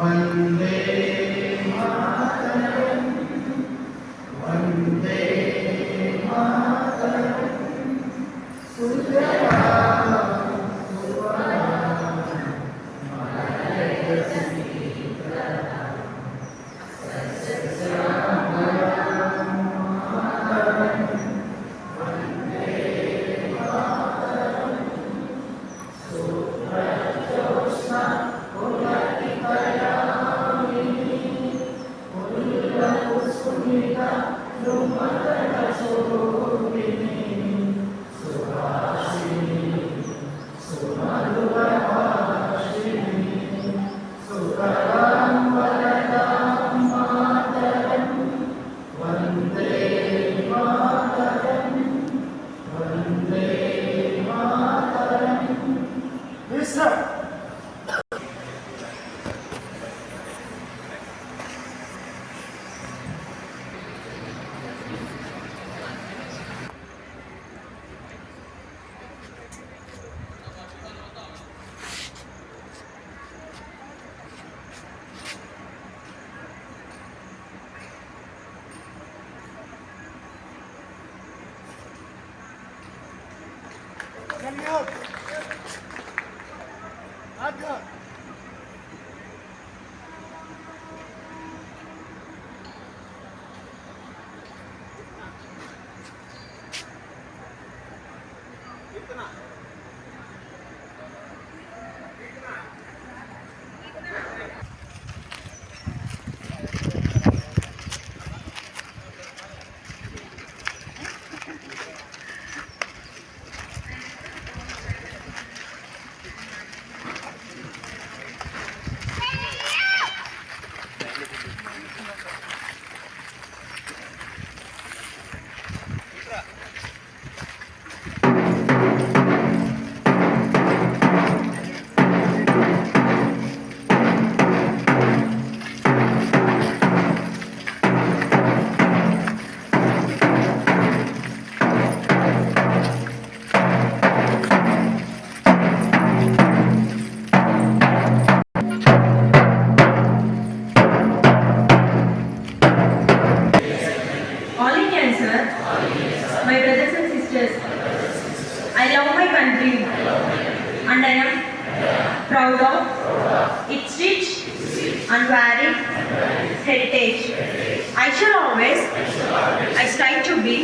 वन्दे मातरम् वन्दे मातरम् सुजलां सुफलां मलयजशीतलां सस्यश्यामलां मातरम् वन्दे मातरम् सुप्रजोत्स्ना पुलकितयामिनी सुमधुरशोभिनी सुहासिनी सुमधुरभाषिणी सुकरां वरदां मातरं वन्दे मातरं Vande Mataram. My brothers and sisters, I love my country and I am proud of its rich and varied heritage. I shall always strive to be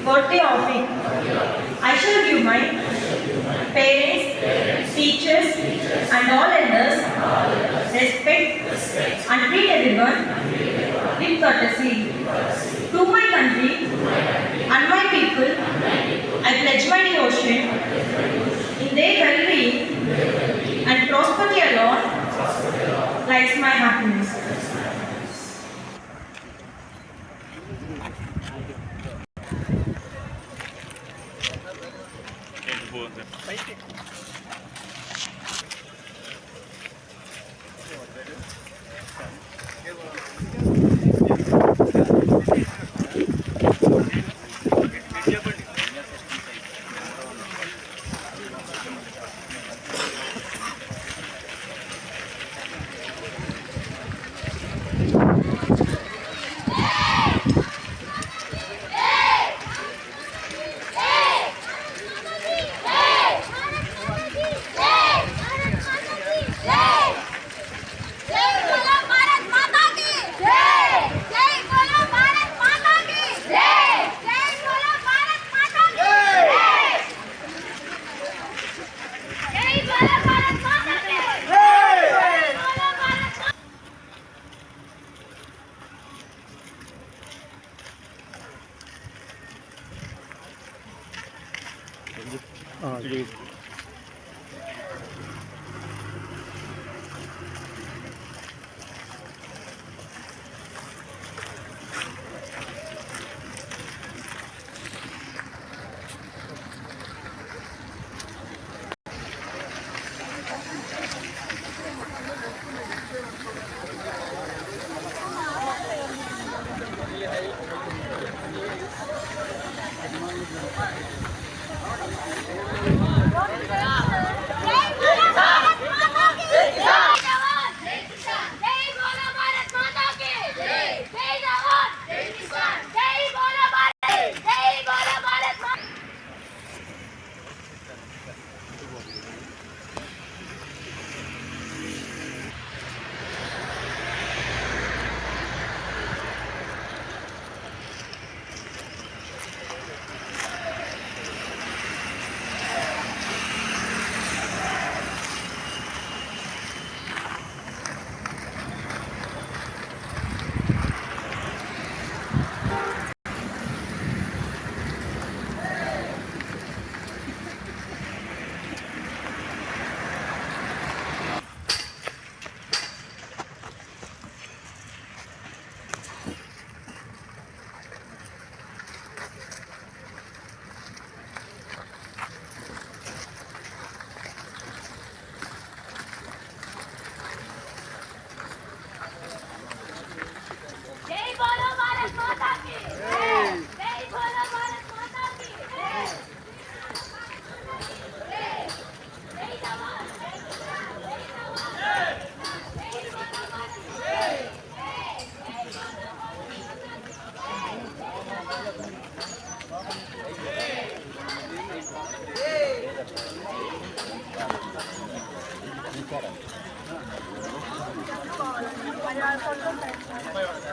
worthy of it. I shall give my parents, teachers and all elders respect and treat everyone with courtesy. To my country and my people, I pledge my devotion. In their well-being and prosperity alone lies my happiness.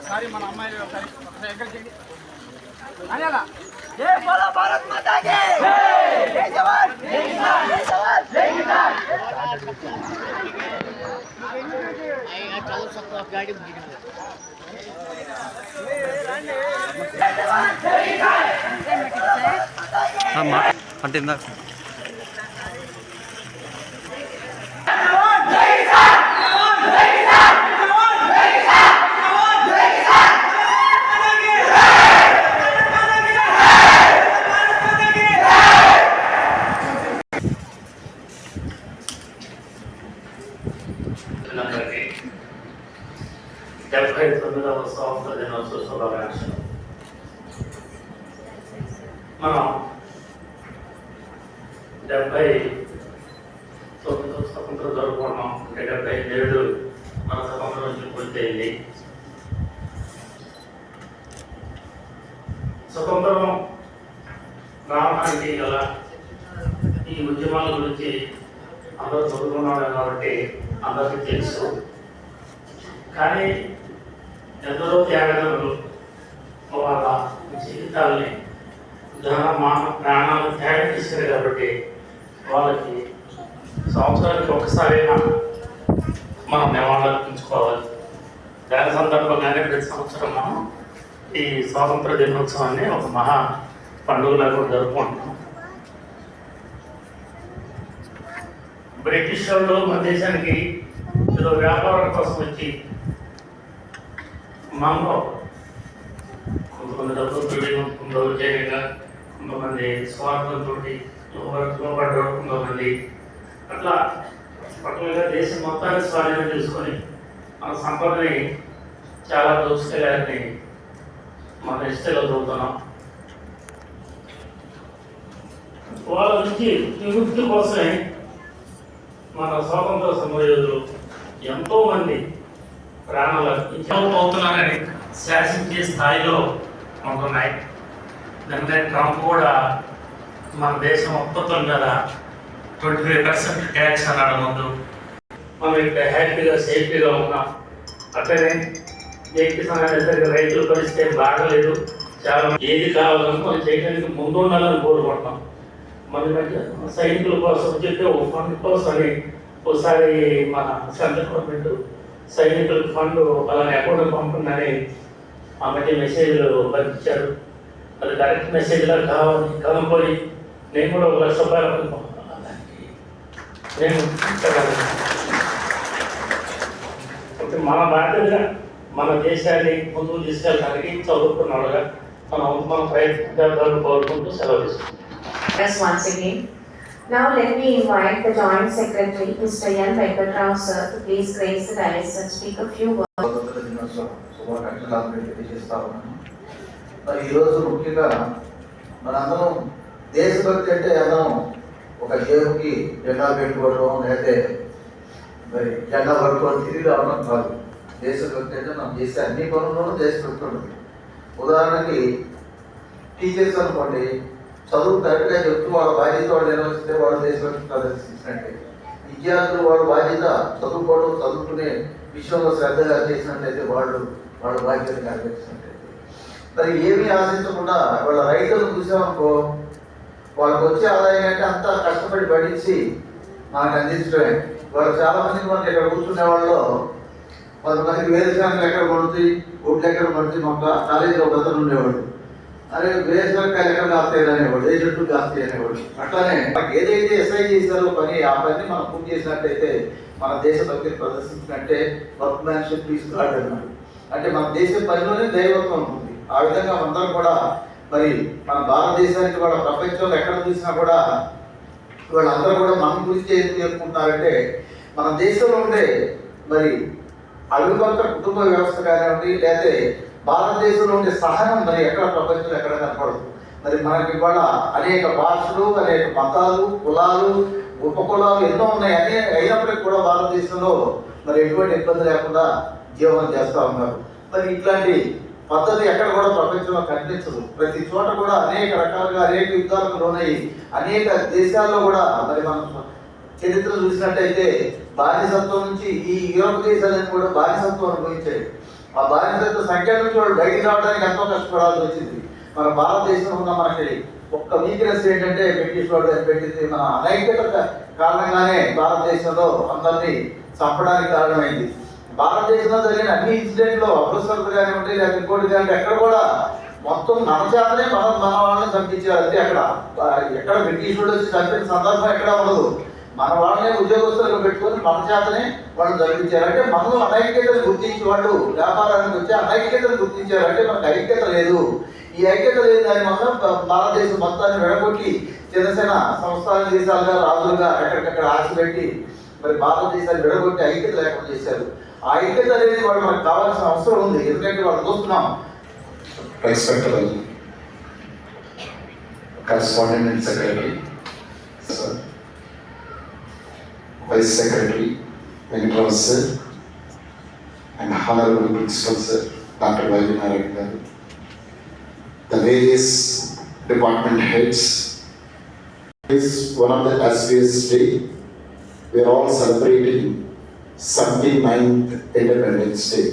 Sorry మన అమ్మాయి ఒకసారి అనేలా జై బోలో భారత్ మాతా కి జై జవాన్ జై కిసాన్ జై జవాన్ జై కిసాన్ आएगा चलो सबको आप गाड़ी में అంటే ఇందాక డెబ్బై 79వ స్వాతంత్ర దినోత్సవ శుభాకాంక్షలు. మనం 79వ స్వతంత్రం జరుపుకున్నాం. అంటే 77 మన స్వతంత్రం నుంచి పూర్తయింది. స్వతంత్రం రావడానికి గల ఈ ఉద్యమాల గురించి అందరూ చదువుకున్నాడు కాబట్టి అందరికీ తెలుసు. కానీ ఎందరో త్యాగదనులు వాళ్ళ జీవితాలని ప్రాణాలు త్యాగం చేశారు కాబట్టి వాళ్ళకి సంవత్సరానికి ఒకసారైనా మనం నివాళులర్పించుకోవాలి. దాని సందర్భంగానే ప్రతి సంవత్సరం మనం ఈ స్వాతంత్ర దినోత్సవాన్ని ఒక మహా పండుగలాగా జరుపుకుంటున్నాం. బ్రిటిష్ వాళ్ళు మన దేశానికి ఏదో వ్యాపారం కోసం వచ్చి మనలో కొంతమంది డబ్బులతో దౌర్జన్యంగా, కొంతమంది స్వార్థంతో లోపడ్డారు, కొంతమంది అట్లా పక్కనగా దేశం మొత్తాన్ని స్వాధీనం చేసుకొని మన సంపదని చాలా దోచుకెళ్ళారని మన హిస్టరీలో చదువుతున్నాం. వాళ్ళ నుంచి విముక్తి కోసమే మన స్వాతంత్ర సమరయోధులు ఎంతో మంది ప్రాణాలు అవుతున్నారని శాసించే స్థాయిలో ఉంటున్నాయి. దానికంటే ట్రంప్ కూడా మన దేశం ఉత్పత్తుల మీద 25% ట్యాక్స్ అన్నాడు ముందు. మనం ఇక్కడ హ్యాపీగా సేఫ్టీగా ఉన్నాం. అట్లనే వ్యక్తి సమయానికి రైతుల పరిస్థితి బాగలేదు. చాలా ఏది కావాలని మనం చేయడానికి ముందు ఉండాలని కోరుకుంటున్నాం. మన మధ్య సైనికుల కోసం చెప్పి ఒక ఫండ్ కోసం అని ఒకసారి మన సెంట్రల్ గవర్నమెంట్ సైనికులకు ఫండ్ అలానే అకౌంట్ పంపుతుందని ఆ మధ్య మెసేజ్లు పంపించారు. అది కరెక్ట్ మెసేజ్లా కావాలి కనుక్కొని నేను కూడా ₹1,00,000 దానికి నేను మన బాధ్యతగా మన దేశాన్ని ముందుకు తీసుకెళ్ళడానికి చదువుకున్న వాళ్ళగా మన ప్రయత్నాలు కోరుకుంటూ సెలవు తీసుకుంటాం. Yes, once again. Now let me invite the Joint Secretary, Mr. N. Venkatrao sir, to please grace the dais and speak a few words. మరి ఈరోజు ముఖ్యంగా మనందరం దేశభక్తి అంటే అందరం ఒక జేబుకి జెండా పెట్టుకోవడం లేకపోతే మరి జెండా పట్టుకోవడం తిరిగి రావడం కాదు. దేశభక్తి అంటే మనం చేసే అన్ని పనుల్లోనూ దేశభక్తి ఉంటుంది. ఉదాహరణకి టీచర్స్ అనుకోండి, చదువు కరెక్ట్గా చెప్తూ వాళ్ళ బాధ్యత వాళ్ళు నిర్వహిస్తే వాళ్ళు దేశభక్తి ప్రదర్శించినట్టే. విద్యార్థులు వాళ్ళ బాధ్యత చదువుకోవడం, చదువుకునే విషయంలో శ్రద్ధగా చేసినట్లయితే వాళ్ళ బాధ్యత నెరవేర్చినట్లయితే. మరి ఏమీ ఆశించకుండా వాళ్ళ రైతులను చూసామనుకో, వాళ్ళకి వచ్చే ఆదాయం అంటే అంతా కష్టపడి పండించి మనకు అందించడమే. వాళ్ళు చాలా మందికి మనకి ఇక్కడ కూర్చునే వాళ్ళు కొంతమందికి వేరుశనగలు ఎక్కడ పడుతుంది, ఒడ్లు ఎక్కడ పడుతుంది, మాకు కాలేజీలో ఒక అతను ఉండేవాడు, అరే వేరుశనగకాయలు ఎక్కడ కాస్తాయి అనేవాడు, ఏ చెట్టు కాస్తాయి అనేవాడు. అట్లానే మనకి ఏదైతే ఎస్ఐ చేశారో పని, ఆ పని మనం పూర్తి చేసినట్టయితే మన దేశభక్తిని ప్రదర్శించినట్టే. వర్క్ మ్యాన్షిప్ తీసుకురాడు అన్నాడు. అంటే మన దేశ పనిలోనే దైవత్వం ఉంటుంది. ఆ విధంగా అందరం కూడా మరి మన భారతదేశానికి వాళ్ళ ప్రపంచంలో ఎక్కడ చూసినా కూడా వాళ్ళందరూ కూడా మన గురించి ఏం చెప్పుకుంటారంటే, మన దేశంలో ఉండే మరి అవిభక్త కుటుంబ వ్యవస్థ కానివ్వండి, లేకపోతే భారతదేశంలో ఉండే సహనం మరి ఎక్కడ ప్రపంచంలో ఎక్కడ కనపడదు. మరి మనకి ఇవాళ అనేక భాషలు, అనేక మతాలు, కులాలు, ఉపకులాలు ఎన్నో ఉన్నాయి. అనే అయినప్పటికీ కూడా భారతదేశంలో మరి ఎటువంటి ఇబ్బంది లేకుండా జీవనం చేస్తూ ఉన్నారు. మరి ఇట్లాంటి పద్ధతి ఎక్కడ కూడా ప్రపంచంలో కనిపించదు. ప్రతి చోట కూడా అనేక రకాలుగా అనేక యుద్ధాలకు లోనయ్యి అనేక దేశాల్లో కూడా మరి మనం చరిత్ర చూసినట్టయితే బానిసత్వం నుంచి ఈ యూరోప్ దేశాలను కూడా బానిసత్వం అనుభవించాయి. ఆ బానిసత్వ సంఖ్య నుంచి వాళ్ళు బయటికి రావడానికి ఎంతో కష్టపడాల్సి వచ్చింది. మన భారతదేశంలో ఉన్న మనకి ఒక్క వీక్నెస్ ఏంటంటే బ్రిటిష్ వాళ్ళు పెట్టింది మన అనైక్యత కారణంగానే భారతదేశంలో అందరినీ చంపడానికి కారణమైంది. భారతదేశంలో జరిగిన అన్ని ఇన్సిడెంట్లో అమృత్సర్ కానివ్వండి లేకపోతే ఇంకోటి కానీ ఎక్కడ కూడా మొత్తం మన చేతనే మన వాళ్ళని చంపించారు. అంతే అక్కడ ఎక్కడ బ్రిటిష్ వాళ్ళు వచ్చి చంపిన సందర్భం ఎక్కడ ఉండదు. మన వాళ్ళనే ఉద్యోగస్తులుగా పెట్టుకొని మన చేతనే వాళ్ళు చంపించారు. అంటే మనలో అనైక్యతను గుర్తించి వాళ్ళు వ్యాపారానికి వచ్చి అనైక్యతను గుర్తించారు. అంటే మనకు ఐక్యత లేదు. ఈ ఐక్యత లేని దాని వల్ల భారతదేశం మొత్తాన్ని విడగొట్టి చిన్న చిన్న సంస్థాన దేశాలుగా రాజులుగా ఎక్కడికక్కడ ఆశపెట్టి మరి భారతదేశాన్ని విడగొట్టి ఐక్యత లేకుండా చేశారు. ఆ ఐక్యత అనేది వాళ్ళు మనకు కావాల్సిన అవసరం ఉంది. ఎందుకంటే వాళ్ళు చూస్తున్నాం. Respectable correspondent and secretary, sir, vice secretary, Venkatram sir, and honorable principal sir, Dr. Y.V. Narayan garu, the various department heads. This is one of the auspicious day. We are all celebrating 79th Independence Day.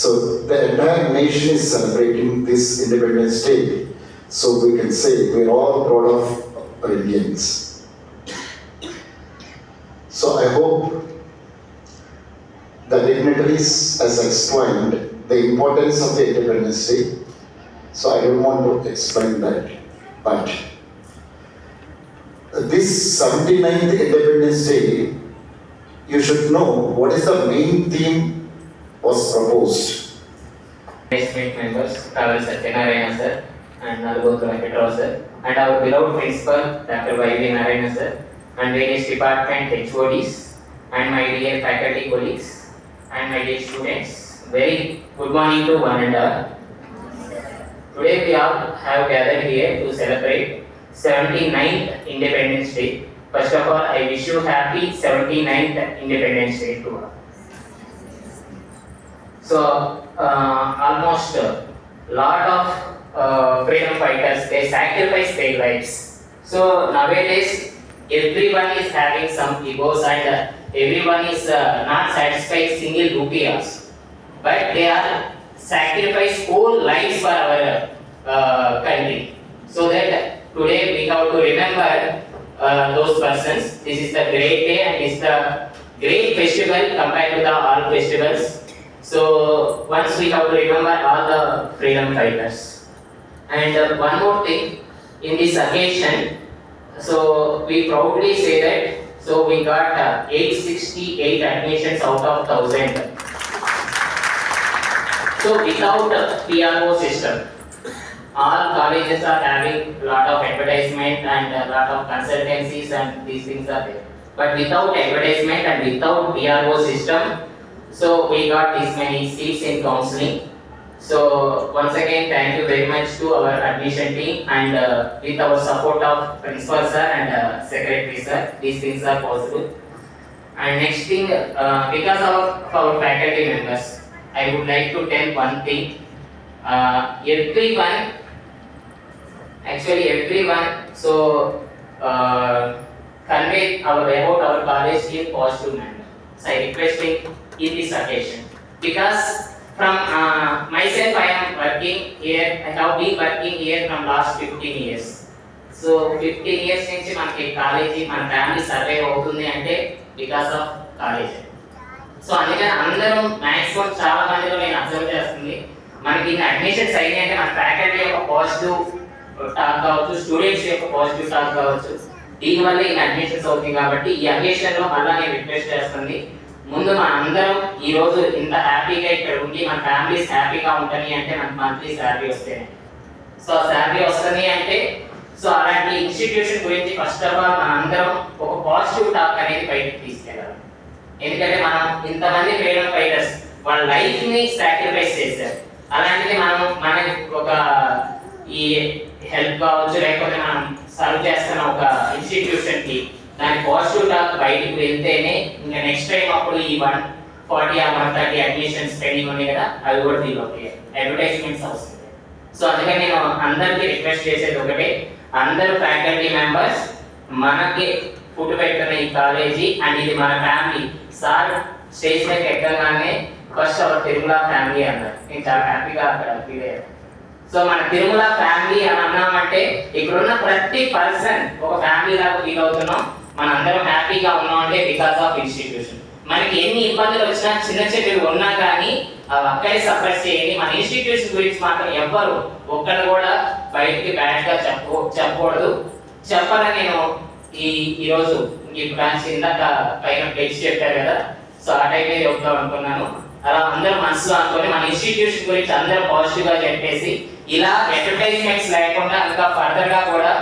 So the entire nation is celebrating this Independence Day. So we can say we are all proud of our Indians. So I hope the dignitaries has explained the importance of the Independence Day. So I don't want to explain that. But this 79th Independence Day, you should know what is the main theme was proposed. Management members, Travel Satyanarayana sir and Nalgotra Venkatram sir, and our beloved principal Dr. Y.V. Narayan sir, and various department HODs, and my dear faculty colleagues, and my dear students. Very good morning to one and all. Today we all have gathered here to celebrate 79th Independence Day. First of all, I wish you happy 79th Independence Day to all. So almost lot of freedom fighters, they sacrifice their lives. So nowadays everyone is having some egos and everyone is not satisfied single rupees, but they are sacrifice whole lives for our country. So that today we have to remember those persons. This is the great day and it's the great festival compared to the all festivals. So once we have to remember all the freedom fighters. And one more thing, in this occasion, so we proudly say that, so we got 868 admissions out of 1000. So without PRO system, all colleges are having lot of advertisement and a lot of consultancies and these things are there. But without advertisement and without PRO system, so we got this many seats in counseling. So once again, thank you very much to our admission team and with our support of principal sir and secretary sir, these things are possible. And next thing, because of our faculty members, I would like to tell one thing. Everyone, so convey about our college in positive manner. So I requesting in this occasion, because from myself I am working here, I have been working here from last 15 years. So 15 years నుంచి మనకి college మన family survey అవుతుంది అంటే because of college. So అందుకని అందరం maximum చాలా మందిలో నేను అబ్జర్వ్ చేస్తుంది, మనకి ఇన్ని అడ్మిషన్స్ అయినాయి అంటే మన ఫ్యాకల్టీ యొక్క పాజిటివ్ టాక్ కావచ్చు, స్టూడెంట్స్ యొక్క పాజిటివ్ టాక్ కావచ్చు, దీనివల్ల ఇన్ని అడ్మిషన్స్ అవుతుంది. కాబట్టి ఈ అడ్మిషన్ లో మళ్ళీ నేను రిక్వెస్ట్ చేస్తుంది, ముందు మన అందరం ఈ రోజు ఇంత హ్యాపీగా ఇక్కడ ఉండి మన ఫ్యామిలీస్ హ్యాపీగా ఉంటాయి అంటే మనకి మంత్లీ శాలరీ వస్తేనే. సో ఆ శాలరీ వస్తుంది అంటే సో అలాంటి ఇన్స్టిట్యూషన్ గురించి ఫస్ట్ ఆఫ్ ఆల్ మన అందరం ఒక పాజిటివ్ టాక్ అనేది బయటకు తీసుకెళ్ళాలి. ఎందుకంటే మనం ఇంతమంది ఫ్రీడమ్ ఫైటర్స్ వాళ్ళ లైఫ్ ని సాక్రిఫైస్ చేశారు. అలాంటిది మనం మన ఒక ఈ హెల్ప్ కావచ్చు లేకపోతే మనం సర్వ్ చేస్తున్న ఒక ఇన్స్టిట్యూషన్ కి దాని పాజిటివ్ టాక్ బయటకు వెళ్తేనే ఇంకా నెక్స్ట్ టైం అప్పుడు ఈ 140 ఆ 130 అడ్మిషన్స్ పెండింగ్ ఉన్నాయి కదా అవి కూడా ఫీల్ అవుతాయి, అడ్వర్టైజ్మెంట్స్ వస్తుంది. సో అందుకని నేను అందరికీ రిక్వెస్ట్ చేసేది ఒకటే, అందరూ ఫ్యాకల్టీ మెంబర్స్ మనకి పుట్టు పెట్టుకున్న ఈ కాలేజీ అండ్ ఇది మన ఫ్యామిలీ. సార్ స్టేజ్ పైకి ఎక్కగానే ఫస్ట్ అవర్ తిరుమల ఫ్యామిలీ అన్నారు. నేను చాలా హ్యాపీగా అక్కడ ఫీల్ అయ్యాను. సో మన తిరుమల ఫ్యామిలీ అని అన్నామంటే ఇక్కడున్న ప్రతి పర్సన్ ఒక ఫ్యామిలీ లాగా ఫీల్ అవుతున్నాం. మనందరం హ్యాపీగా ఉన్నాం అంటే బికాస్ ఆఫ్ ఇన్స్టిట్యూషన్. మనకి ఎన్ని ఇబ్బందులు వచ్చినా చిన్న చిన్నవి ఉన్నా కానీ అవి అక్కడే సప్రెస్ చేయండి. మన ఇన్స్టిట్యూషన్ గురించి మాత్రం ఎవ్వరు ఒక్కరు కూడా బయటికి బ్యాడ్ గా చెప్పకూడదు. చెప్పాలని నేను ఈరోజు ఈ బ్రాంచ్ ఇందాక పైన పేజ్ చెప్పారు కదా, సో ఆ టైం మీద చెప్తాం అనుకున్నాను. అలా అందరూ మనసులో అనుకొని మన ఇన్స్టిట్యూషన్ గురించి అందరూ పాజిటివ్ గా చెప్పేసి ఇలా అడ్వర్టైజ్మెంట్స్ లేకుండా ఇంకా ఫర్దర్ గా కూడా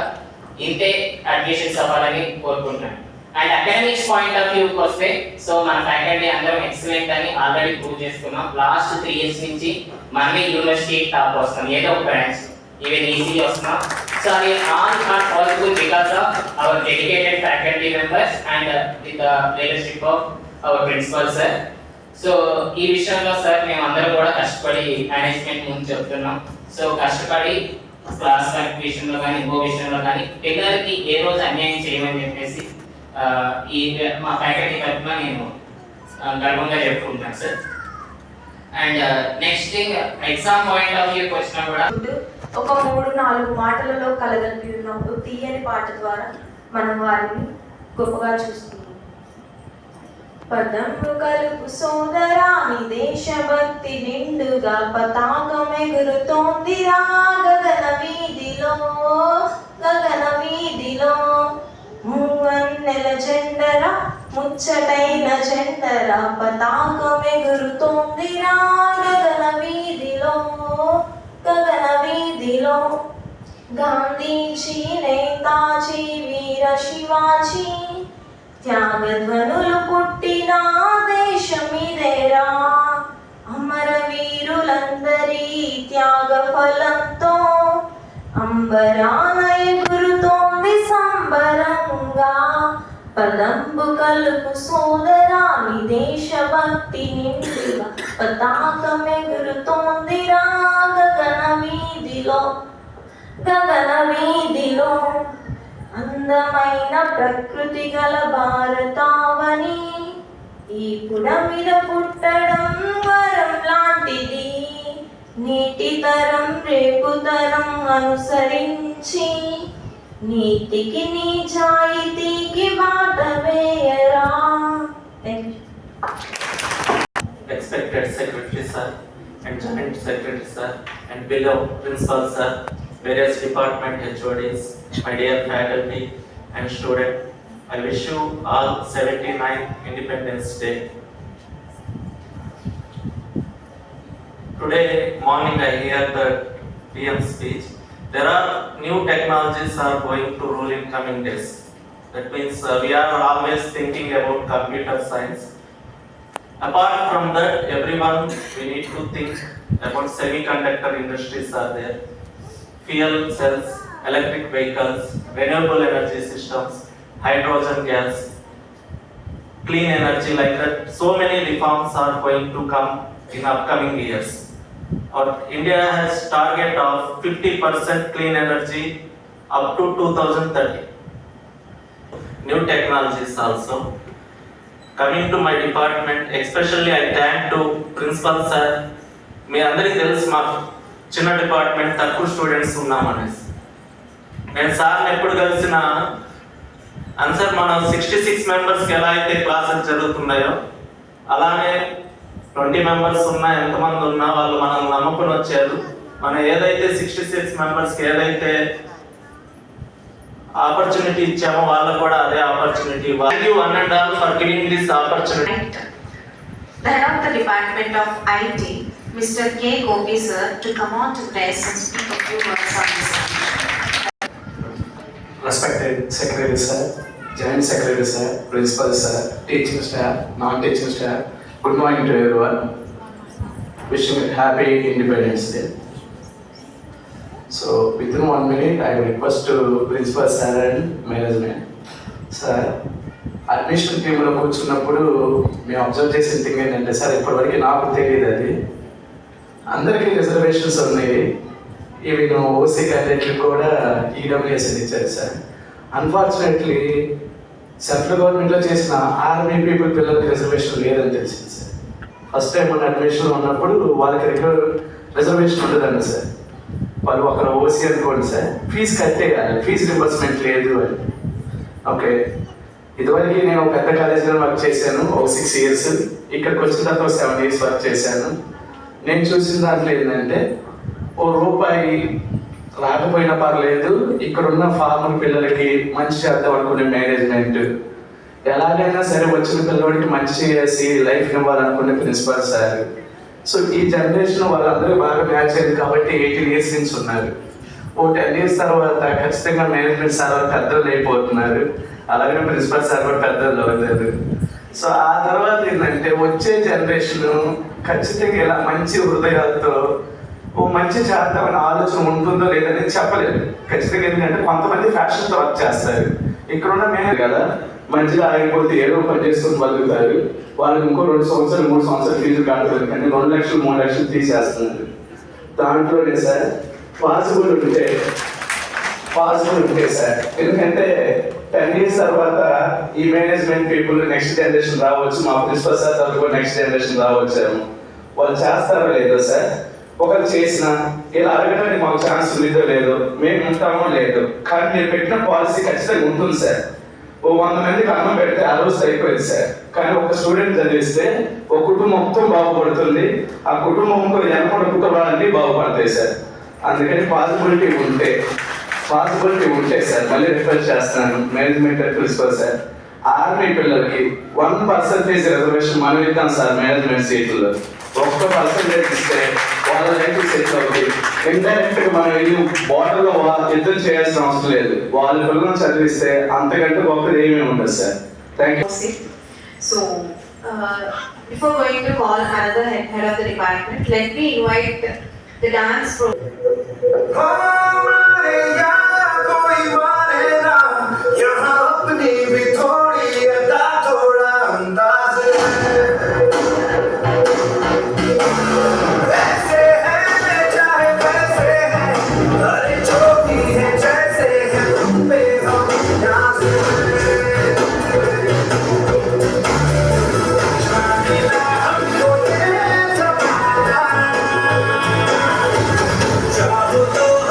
ఇంతే అడ్మిషన్స్ అవ్వాలని కోరుకుంటున్నాను. అండ్ అకాడమిక్స్ పాయింట్ ఆఫ్ వ్యూకి వస్తే సో మన ఫ్యాకల్టీ అందరం ఎక్సలెంట్ అని ఆల్రెడీ ప్రూవ్ చేసుకున్నాం. లాస్ట్ 3 years నుంచి మనమే యూనివర్సిటీ టాప్ వస్తాం ఏదో ఒక బ్రాంచ్, ఈవెన్ ఈజీగా వస్తున్నాం. సో అది all are possible because of our dedicated faculty members and with the leadership of our principal sir. So ఈ విషయంలో సార్ మేము అందరం కూడా కష్టపడి మేనేజ్మెంట్ ముందు చెప్తున్నాం. సో కష్టపడి క్లాస్ విషయంలో కానీ ఇంకో విషయంలో కానీ పిల్లలకి ఏ రోజు అన్యాయం చేయమని చెప్పేసి ఈ మా ఫ్యాకల్టీ తరఫున నేను గర్వంగా చెప్పుకుంటాను sir. And next thing exam point of వ్యూకి వచ్చినా కూడా ఒక 3-4 మాటలలో కలగలిపి ఉన్నప్పుడు తీయని పాట ద్వారా మనం వారిని గొప్పగా చూస్తున్నాం. పదము కలుపు సోదరా నీ దేశభక్తి నిండుగా పతాకం ఎగురుతోందిరా గగన వీధిలో మూవన్నెల జెండరా ముచ్చటైన జెండరా పతాకం ఎగురుతోందిరా గగన వీధిలో గాంధీజీ నేతాజీ వీర శివాజీ త్యాగధ్వనులు పుట్టిన దేశమిదేరా అమరవీరులందరి త్యాగ ఫలంతో అంబరాన ఎగురుతోంది సంబరంగా. పదంబు కలుపు సోదరా నీ దేశభక్తి నిండుగా పతాకం ఎగురుతోందిరా గగన వీధిలో అందమైన ప్రకృతి గల భారతావని ఈ పుడమిద పుట్టడం వరం లాంటిది. నీటి తరం రేపు తరం అనుసరించి నీతికి నిజాయితీకి బాట వేయరా. Respected Secretary Sir and Joint Secretary Sir and below Principal Sir, various department HODs, my dear faculty and student, I wish you all 79th Independence Day. Today morning I hear the PM speech. There are new technologies are going to rule in coming days. That means we are always thinking about computer science. Apart from that, everyone we need to think about semiconductor industries are there, fuel cells, electric vehicles, renewable energy systems, hydrogen gas, clean energy, like that. So many reforms are going to come in upcoming years. India has target of 50% clean energy up to 2030. New technologies also. Coming to my department, especially I thank to Principal Sir. మీ అందరికీ తెలుసు మా చిన్న department తక్కువ students ఉన్నామనేసి. నేను సార్ని ఎప్పుడు కలిసినా answer మనం 66 మెంబర్స్కి ఎలా అయితే క్లాసెస్ జరుగుతున్నాయో అలానే 20 మెంబర్స్ ఉన్నా ఎంతమంది ఉన్నా వాళ్ళు మనం నమ్ముకుని వచ్చారు. మనం ఏదైతే 66 మెంబర్స్కి ఏదైతే ఆపర్చునిటీ ఇచ్చామో వాళ్ళకు కూడా అదే opportunity. Thank you one and all for giving this opportunity. The head of the Department of IT, Mr. K. Gopi sir, to come on to press and speak a few words on this. Respected Secretary Sir, Joint Secretary Sir, Principal Sir, teaching staff, non-teaching staff, good morning to everyone. Wishing you happy Independence Day. So within 1 minute, I request to Principal Sir and Management. Sir, admission టీంలో కూర్చున్నప్పుడు మేము observe చేసిన thing ఏంటంటే sir ఇప్పటివరకు నాకు తెలియదు, అది అందరికీ రిజర్వేషన్స్ ఉన్నాయి. ఈవెన్ ఓసీ క్యాండిడేట్లు కూడా ఈడబ్ల్యూఎస్ ఇచ్చారు సార్. అన్ఫార్చునేట్లీ సెంట్రల్ గవర్నమెంట్లో చేసిన ఆర్మీ పీపుల్ పిల్లలకి రిజర్వేషన్ లేదని తెలిసింది సార్. ఫస్ట్ టైం మన అడ్మిషన్ ఉన్నప్పుడు వాళ్ళకి రిజర్వేషన్ ఉండదండి సార్. వాళ్ళు ఒకరు ఓసీ అనుకోండి సార్, ఫీజు కట్టేయాలి, ఫీజు రింబర్స్మెంట్ లేదు అని. ఓకే, ఇదివరకు నేను పెద్ద కాలేజీలో వర్క్ చేశాను ఒక 6 years. ఇక్కడికి వచ్చిన తర్వాత 7 years వర్క్ చేశాను. నేను చూసిన దాంట్లో ఏంటంటే ₹1 రాకపోయినా పర్లేదు, ఇక్కడ ఉన్న ఫార్మర్ పిల్లలకి మంచి చేద్దాం అనుకునే మేనేజ్మెంట్, ఎలాగైనా సరే వచ్చిన పిల్లవాడికి మంచి చేసి లైఫ్ ఇవ్వాలనుకునే ప్రిన్సిపల్ సార్. సో ఈ జనరేషన్ వాళ్ళందరూ బాగా మ్యాచ్ అయింది కాబట్టి 18 years నుంచి ఉన్నారు. ఓ 10 years తర్వాత ఖచ్చితంగా మేనేజ్మెంట్ సార్ వాళ్ళు పెద్దలు అయిపోతున్నారు, అలాగే ప్రిన్సిపల్ సార్ కూడా పెద్దలు అవుతారు. సో ఆ తర్వాత ఏంటంటే వచ్చే జనరేషన్ ఖచ్చితంగా ఇలా మంచి హృదయాలతో ఓ మంచి చేద్దామని ఆలోచన ఉంటుందో లేదనేది చెప్పలేదు ఖచ్చితంగా. ఎందుకంటే కొంతమంది ఫ్యాషన్తో వర్క్ చేస్తారు, ఇక్కడ ఉన్న మేనే కదా మంచిగా ఆగిపోతే ఏదో పని చేసుకుని బతుకుతారు. వాళ్ళకి ఇంకో 2 సంవత్సరాలు 3 సంవత్సరాలు ఫీజు కట్టలేదు కానీ 2 లక్షలు 3 లక్షలు తీసేస్తున్నారు. దాంట్లోనే సార్ పాసిబుల్ ఉంటే సార్, ఎందుకంటే 10 years తర్వాత ఈ మేనేజ్మెంట్ పీపుల్ నెక్స్ట్ జనరేషన్ రావచ్చు, మా ప్రిన్సిపల్ సార్ తర్వాత కూడా నెక్స్ట్ జనరేషన్ రావచ్చాము. వాళ్ళు చేస్తారో లేదో సార్, ఒకరు చేసిన ఇలా అడగడానికి మాకు ఛాన్స్ ఉందో లేదో, మేము ఉంటామో లేదో, కానీ మీరు పెట్టిన పాలసీ ఖచ్చితంగా ఉంటుంది సార్. ఓ 100 మందికి అన్నం పెడితే ఆ రోజు అయిపోయింది సార్, కానీ ఒక స్టూడెంట్ చదివిస్తే ఒక కుటుంబం మొత్తం బాగుపడుతుంది, ఆ కుటుంబం ఎనకొండ కుటుంబాలన్నీ బాగుపడతాయి సార్. అందుకని పాసిబిలిటీ ఉంటే సార్, మళ్ళీ రిఫర్ చేస్తున్నాను మేనేజ్మెంట్ ప్రిన్సిపల్ సార్, ఆర్మీ పిల్లలకి 1% రిజర్వేషన్ మనం ఇద్దాం సార్. మేనేజ్మెంట్ సీట్లలో 1% ఇస్తే వాళ్ళ లైఫ్ సెటిల్ అవుతుంది. ఇండైరెక్ట్ గా మనం వెళ్ళి బార్డర్ లో యుద్ధం చేయాల్సిన అవసరం లేదు, వాళ్ళ పిల్లలను చదివిస్తే అంతకంటే గొప్పది ఏమీ ఉండదు sir. Thank you. So, before going to call another head of the department, let me invite the dance program. हमको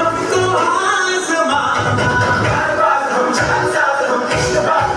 आसमां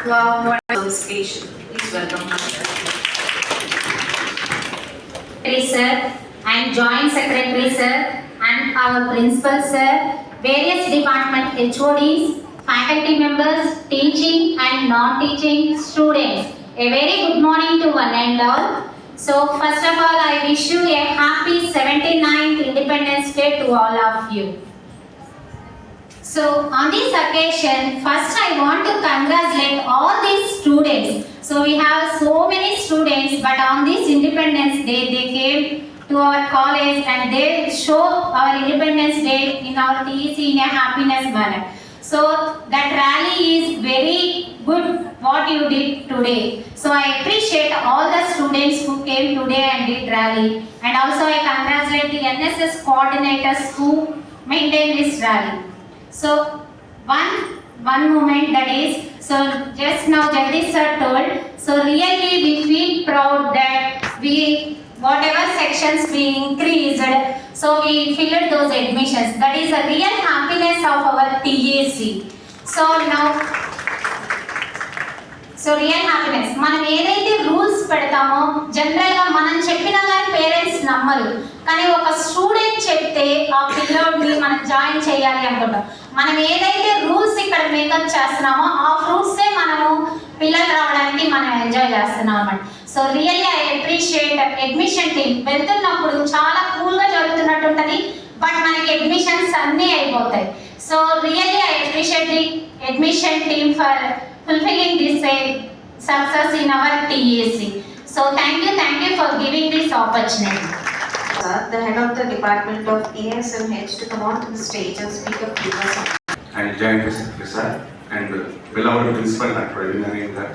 Wow, what association. Please welcome her. Sir, and Joint Secretary Sir, and our Principal Sir, various department HODs, faculty members, teaching and non-teaching students. A very good morning to one and all. So first of all, I wish you a happy 79th Independence Day to all of you. So on this occasion, first I want to congratulate all these students. So we have so many students, but on this Independence Day, they came to our college and they show our Independence Day in our TEC in a happiness manner. So that rally is very good what you did today. So I appreciate all the students who came today and did rally. And also I congratulate the NSS coordinators who maintained this rally. So one moment, that is, so just now Jagdish sir told, so really we feel proud that we, whatever sections we increased, so we filled those admissions. That is the real happiness of our TAC. So now, so real happiness. మనం ఏదైతే rules పెడతామో జనరల్గా మనం చెప్పినా కానీ parents నమ్మరు, కానీ ఒక స్టూడెంట్ చెప్తే ఆ పిల్లోడిని మనం జాయిన్ చేయాలి అనుకుంటాం. మనం ఏదైతే రూల్స్ ఇక్కడ మేకప్ చేస్తున్నామో ఆ రూల్సే మనము పిల్లలు రావడానికి మనం ఎంజాయ్ చేస్తున్నాం అన్నమాట. So really I appreciate admission team. వెళ్తున్నప్పుడు చాలా కూల్గా జరుగుతున్నట్టు ఉంటుంది, బట్ మనకి అడ్మిషన్స్ అన్నీ అయిపోతాయి. So really I appreciate the admission team for fulfilling this success in our TAC. So thank you for giving this opportunity. The head of the Department of ESMH to come on to the stage and speak a few words. And Joint Secretary Sir, and beloved Principal Dr. Ravi Narendra,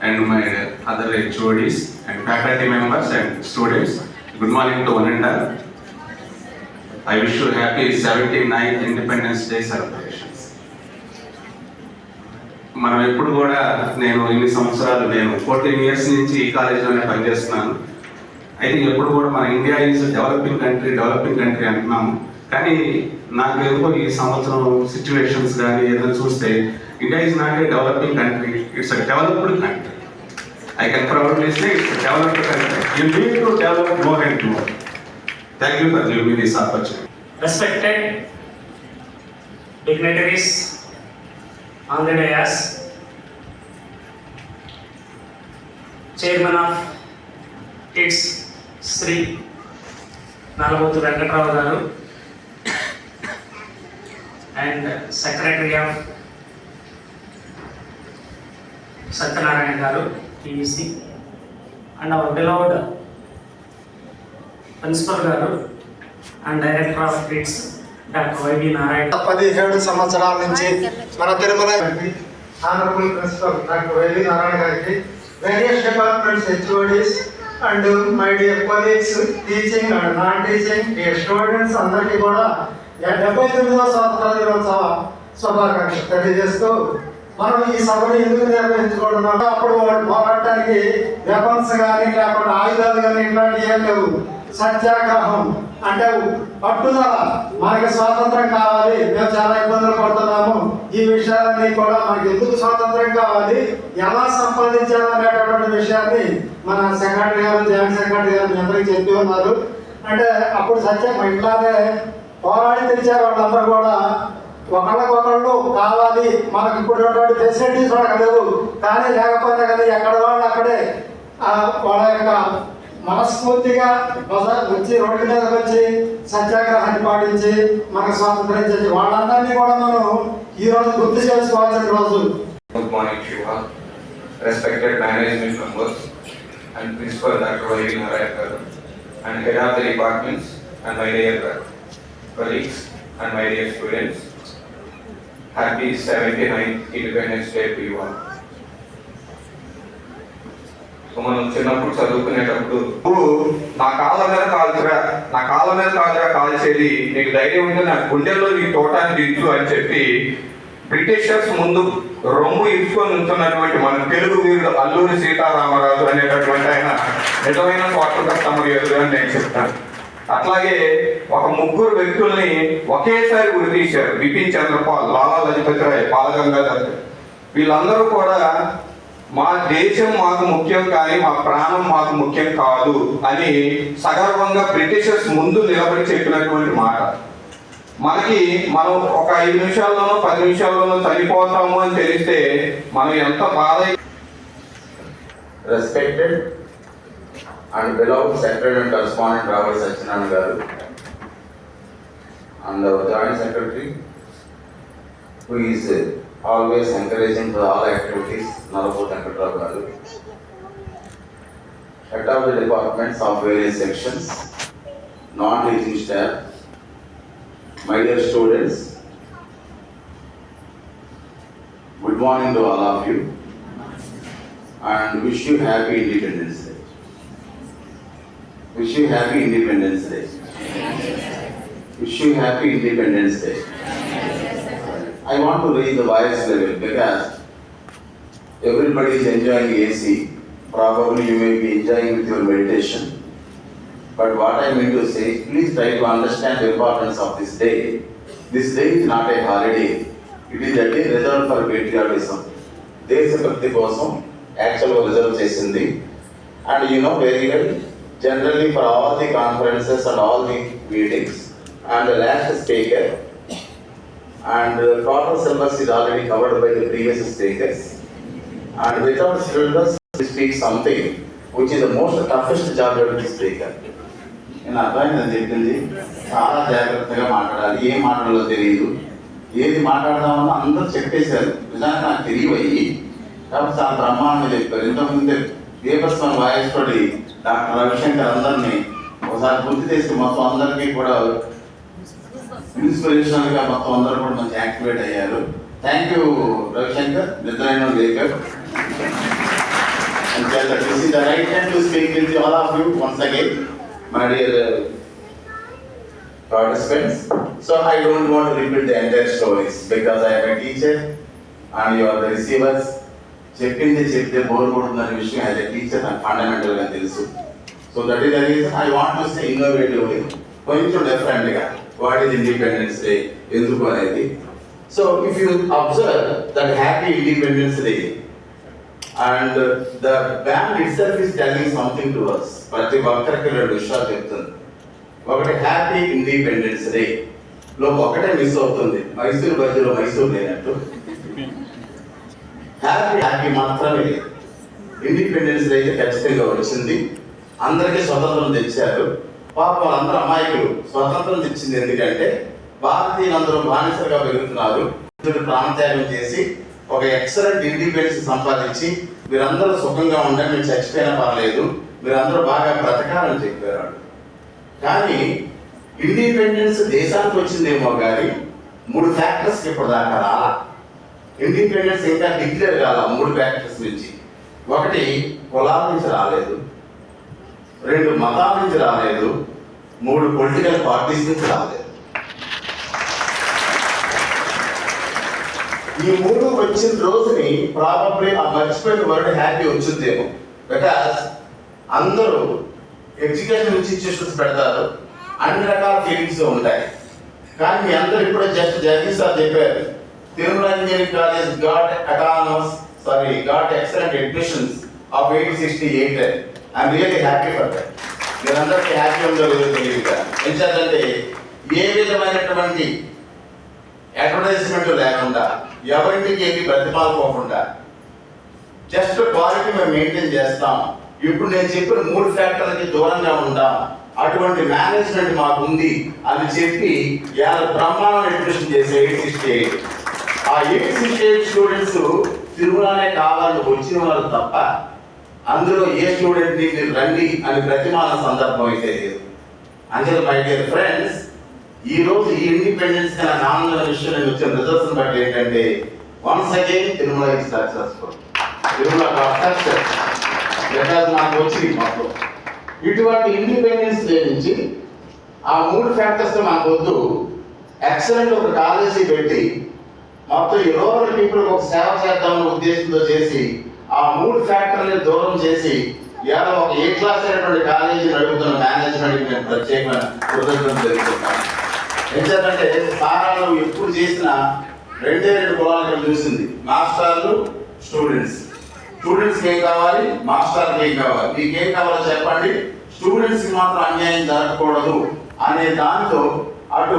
and my other HODs and faculty members and students, good morning to one and all. I wish you happy 79th Independence Day celebrations. మనం ఎప్పుడు కూడా నేను ఇన్ని సంవత్సరాలు 14 years నుంచి ఈ కాలేజీలోనే పనిచేస్తున్నాను. అయితే ఎప్పుడు కూడా మన ఇండియా ఈజ్ డెవలపింగ్ కంట్రీ అంటున్నాము, కానీ నాకు ఎందుకో ఈ సంవత్సరం సిచ్యువేషన్స్ కానీ ఏదైనా చూస్తే India is not a developing country, it's a developed country. I can proudly say it's a developed country. You need to develop more and more. Thank you for giving me this opportunity. Respected dignitaries on the dais, Chairman of TITS Sri Nalabotu Venkatrao Garu, and Secretary of Satyanarayana Garu, TEC, and our beloved Principal Garu and Director of TITS Dr. Y.B. Narayana. 17 సంవత్సరాల నుంచి మన Tirumala honourable principal doctor Y V Narayana గారికి, various departments HODs and my dear colleagues, teaching and non teaching students అందరికీ కూడా 79వ స్వాతంత్ర దినోత్సవ శుభాకాంక్షలు తెలియజేస్తూ, మనం ఈ సభను ఎందుకు నిర్వహించుకుంటున్నామో అప్పుడు పోరాటానికి వెపన్స్ కానీ లేకపోతే ఆయుధాలు కానీ ఇట్లాంటివి ఏం లేవు. సత్యాగ్రహం అంటే పట్టుదల, మనకి స్వాతంత్రం కావాలి, మేము చాలా ఇబ్బందులు పడుతున్నాము, ఈ విషయాలన్నీ కూడా మనకి ఎందుకు స్వాతంత్రం కావాలి, ఎలా సంపాదించాలనేటటువంటి విషయాన్ని మన సెక్రటరీ గారు, జాయింట్ సెక్రటరీ గారు మీ అందరికీ చెప్పి ఉన్నారు. అంటే అప్పుడు సత్యం ఇట్లానే పోరాడి తెచ్చారు వాళ్ళందరూ కూడా. ఒకళ్ళకొకళ్ళు కావాలి, మనకు ఇప్పుడు ఫెసిలిటీస్ వాళ్ళకి లేవు, కానీ లేకపోతే కానీ ఎక్కడ వాళ్ళు అక్కడే వాళ్ళ యొక్క మనస్ఫూర్తిగా వచ్చి రోడ్డు మీద వచ్చి సత్యాగ్రహాన్ని పాటించి మనకు స్వాతంత్రం చేసి వాళ్ళందరినీ కూడా మనం ఈ రోజు గుర్తు చేసుకోవాల్సిన రోజు. Good morning to you all, respected management members and Principal Dr. Y.B. Narayana and head of the departments and my dear colleagues and my dear students. Happy 79th Independence Day to you all. మనం చిన్నప్పుడు చదువుకునేటప్పుడు నా కాళ్ళ మీద కాల్చేది, నీకు ధైర్యం ఉంటే నా గుండెల్లో నీ తోటాన్ని దించు అని చెప్పి బ్రిటిషర్స్ ముందు రొమ్ము ఇచ్చుకొని ఉంటున్నటువంటి మన తెలుగు వీరుడు అల్లూరి సీతారామరాజు అనేటటువంటి ఆయన నిజమైన స్వాతంత్ర సమరయోధుడు అని నేను చెప్తాను. అట్లాగే ఒక ముగ్గురు వ్యక్తుల్ని ఒకేసారి ఉరితీశారు. బిపిన్ చంద్రపాల్, లాలా లజపతి రాయ్, బాలగంగాధర్. వీళ్ళందరూ కూడా మా దేశం మాకు ముఖ్యం కానీ మా ప్రాణం మాకు ముఖ్యం కాదు అని సగర్వంగా బ్రిటిషర్స్ ముందు నిలబడి చెప్పినటువంటి మాట. మనం ఒక 5 నిమిషాల్లోనో 10 నిమిషాల్లోనో చనిపోతాము అని తెలిస్తే మనం ఎంత బాధ. Respected and beloved Secretary and Correspondent Robert Sachinand garu, and our Joint Secretary, who is always encouraging for all activities, Narapu Venkatrao garu, head of the departments of various sections, non-teaching staff, my dear students, good morning to all of you and wish you happy Independence Day. Wish you happy Independence Day. Wish you happy Independence Day. I want to raise the voice level because everybody is enjoying AC. Probably you may be enjoying with your meditation. But what I mean to say, please try to understand the importance of this day. This day is not a holiday. It is a day reserved for patriotism. Deshabhakti kosam actual reserve chesindi. And you know very well, generally for all the conferences and all the meetings, and the last speaker and total syllabus is already covered by the previous speakers. And without syllabus, we speak something which is the most toughest job of the speaker. నేను అర్థమైందని చెప్పింది, చాలా జాగ్రత్తగా మాట్లాడాలి. ఏం మాట్లాడాలో తెలియదు, ఏది మాట్లాడదామని అందరూ చెప్పేశారు. నిజానికి నాకు తెలియవయ్యి కాబట్టి చాలా బ్రహ్మాండంగా చెప్పారు. ఇంతకుముందే పేపర్స్ మన వాయిస్ తోటి డాక్టర్ రవిశంకర్ అందరినీ ఒకసారి గుర్తు చేసి మొత్తం అందరికీ కూడా ఇన్స్పిరేషనల్గా మొత్తం అందరూ కూడా మంచి యాక్టివేట్ అయ్యారు. థ్యాంక్ యూ రవిశంకర్, నిద్రైన లేకర్. This is the right time to speak with all of you once again, my dear participants. So I don't want to repeat the entire stories because I am a teacher and you are the receivers. చెప్పింది చెప్తే bore కొడుతుందనే విషయం as a teacher నాకు ఫండమెంటల్గా తెలుసు. So that is the reason I want to say innovatively, కొంచెం డిఫరెంట్గా what is independence day ఎందుకు అనేది. So if you observe that happy independence day and the band itself is telling something to us. ప్రతి ఒక్కరికి 2 విషయాలు చెప్తుంది. ఒకటి happy independence day లో ఒకటే మిస్ అవుతుంది, మైసూర్ బజ్జీలో మైసూర్ లేనట్టు. హ్యాపీ మాత్రమే లేదు. ఇండిపెండెన్స్ డే అయితే ఖచ్చితంగా వచ్చింది, అందరికీ స్వతంత్రం తెచ్చారు. పాప వాళ్ళందరూ అమాయకులు. స్వతంత్రం తెచ్చింది ఎందుకంటే భారతీయులందరూ బానిసలుగా పెరుగుతున్నారు. ప్రాణత్యాగం చేసి ఒక ఎక్సలెంట్ ఇండిపెండెన్స్ సంపాదించి మీరందరూ సుఖంగా ఉండండి, మీరు చచ్చిపోయినా పర్లేదు, మీరందరూ బాగా బ్రతకాలని చెప్పారు. కానీ ఇండిపెండెన్స్ దేశానికి వచ్చిందేమో కానీ 3 ఫ్యాక్టర్స్కి ఇప్పుడు దాకా రాలా. ఇండిపెండెన్స్ ఇంకా డిక్లేర్ కాల 3 ఫ్యాక్టర్స్ నుంచి. ఒకటి కులాల నుంచి రాలేదు, 2 మతాల నుంచి రాలేదు, 3 పొలిటికల్ పార్టీస్ నుంచి రాలేదు. ఈ 3 వచ్చిన రోజుని ప్రాబబ్లీ ఆ మర్చిపోయిన వర్డ్ హ్యాపీ వచ్చిందేమో. బికాస్ అందరూ ఎడ్యుకేషన్ ఇన్స్టిట్యూషన్స్ పెడతారు, అన్ని రకాల ఫీలింగ్స్ ఉంటాయి. కానీ మీ అందరూ ఇప్పుడే జస్ట్ జగదీష్ సార్ చెప్పారు, Tirumala engineering college got excellent admissions of 868. I'm really happy for that. మీరందరికీ హ్యాపీ ఉందో తెలియదు. ఎందుకంటే ఏ విధమైనటువంటి అడ్వర్టైజ్మెంట్ లేకుండా, ఎవరింటికి ఏమి ప్రతిపాదకోకుండా జస్ట్ క్వాలిటీ మేము మెయింటైన్ చేస్తాం. ఇప్పుడు నేను చెప్పిన 3 ఫ్యాక్టర్లకి దూరంగా ఉంటాం, అటువంటి మేనేజ్మెంట్ మాకు ఉంది అని చెప్పి బ్రహ్మాండం అడ్మిషన్ చేసే 868. ఆ 868 స్టూడెంట్స్ తిరుమలనే కావాలని వచ్చిన వాళ్ళు తప్ప అందులో ఏ స్టూడెంట్ని మీరు రండి అని ప్రతిమాన సందర్భం అయితే లేదు. అంటే మై డియర్ ఫ్రెండ్స్, ఈ రోజు ఈ ఇండిపెండెన్స్ కన్నా నామినల్ విషయం నేను వచ్చిన రిజల్ట్స్ బట్టి ఏంటంటే once again Tirumala is successful. Tirumala success because నాకు వచ్చింది మాకు ఇటువంటి ఇండిపెండెన్స్ డే నుంచి ఆ 3 ఫ్యాక్టర్స్ మనకు వద్దు. ఎక్సలెంట్ ఒక కాలేజీ పెట్టి మొత్తం ఈ రూరల్ పీపుల్ ఒక సేవ చేద్దామన్న ఉద్దేశంతో చేసి ఆ 3 ఫ్యాక్టర్ని దూరం చేసి ఇవాళ ఒక ఏ క్లాస్ అయినటువంటి కాలేజీ నడుపుతున్న మేనేజ్మెంట్కి నేను ప్రత్యేకమైన కృతజ్ఞతలు తెలుపుతున్నాను. ఎందుకంటే సారాలు ఎప్పుడు చేసినా 2 కులాలు ఇక్కడ చూసింది, మాస్టర్లు స్టూడెంట్స్. స్టూడెంట్స్కి ఏం కావాలి, మాస్టర్కి ఏం కావాలి, మీకు ఏం కావాలో చెప్పండి, స్టూడెంట్స్కి మాత్రం అన్యాయం జరగకూడదు అనే దాంతో అటు